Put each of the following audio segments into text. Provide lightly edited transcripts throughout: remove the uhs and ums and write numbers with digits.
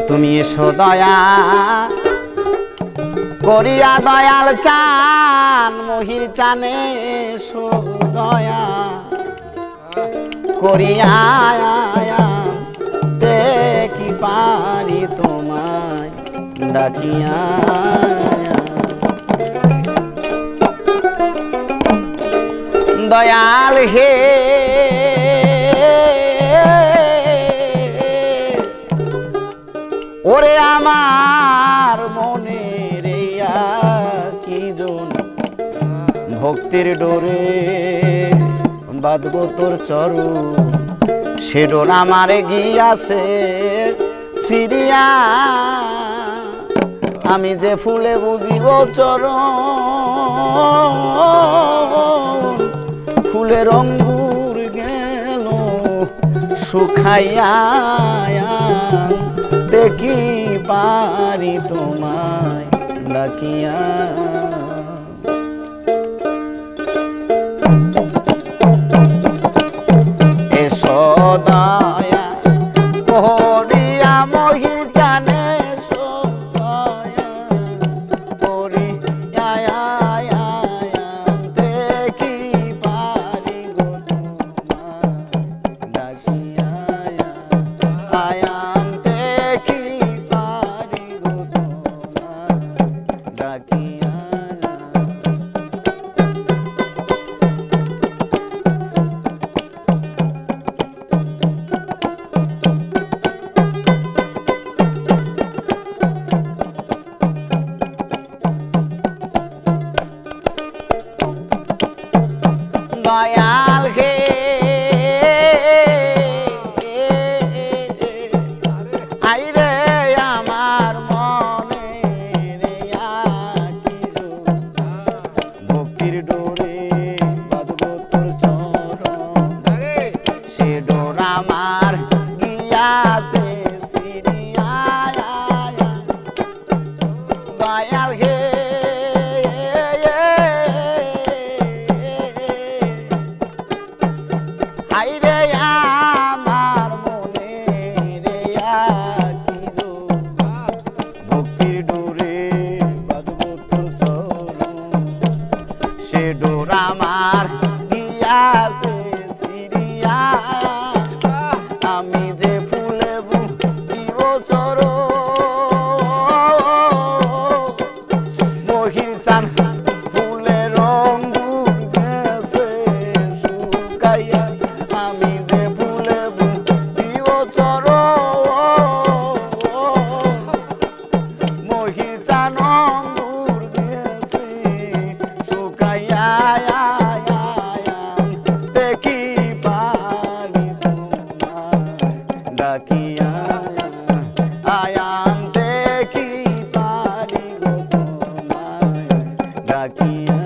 তুমি এসো দয়া করিয়া দয়াল চান মহির চানে এসো দয়া করিয়া তে কি পারি তোমায় ডাকিয়া দয়াল হে ওরে আমার মনের কি জন ভক্তির ডোরে বাঁধবো তোর চরণ সে ডোর আমার গিয়াছে সিরিয়া আমি যে ফুলে বুঝিব চরণ ফুলের অঙ্গুর গেল শুকাইয়া দেখি পারি তোমায় ডাকিয়া এসো দয়া করিয়া মহির জানে এসো দয়া করিয়া দেখি পারি গো তোমায় ডাকিয়া আয়ান দেখি পারি গো তোমায় ডাকিয়া দয়াল হে আইরে আমার মনে ভক্তির ডোরে বাঁধবো তোর চরণ সে ডোর আমার গিয়াছে সিরিয়া দয়াল হে আইরে আমার মনে রে কি ভক্তির ডোরে বাঁধবো তোর চরণ সে ডোর আমার গিয়াছে সিরিয়া আমি যে ফুলে বুঝিব চরণ মহির চান ফুলের অঙ্গুর গেছে শুকাইয়া আমি যে ফুলে বুঝিব চরণ মহির চান অঙ্গুর গেছে শুকাইয়া দেখি পারি তোমায় ডাকিয়া আয়ান দেখি পারি গো তোমায় ডাকিয়া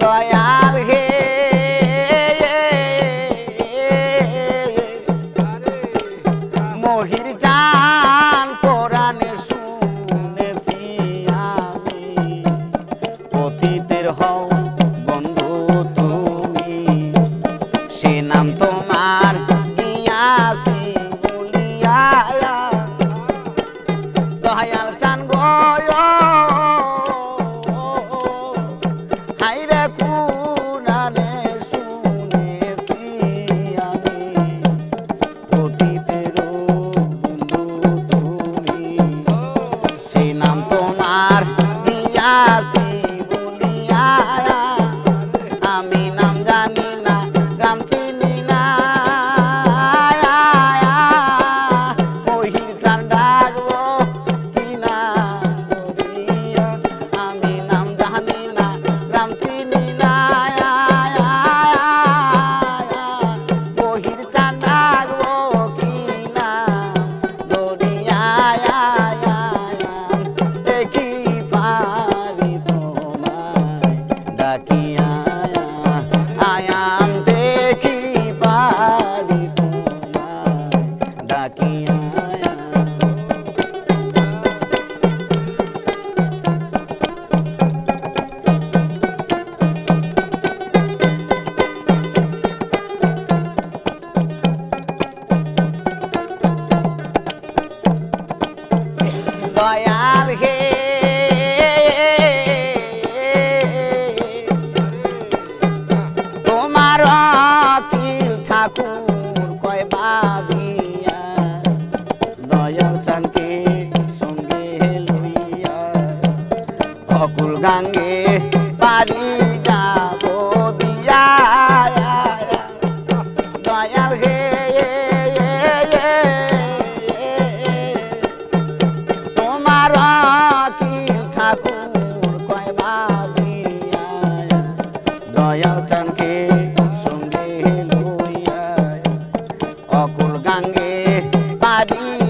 দয়াল হে গাঙ্গে পারি যাব দিয়া দয়াল হে তোমার কি ঠাকুর কয় ভাবিয়া দয়াল চানকে সঙ্গে লইয়া অকুল গাঙ্গে পারি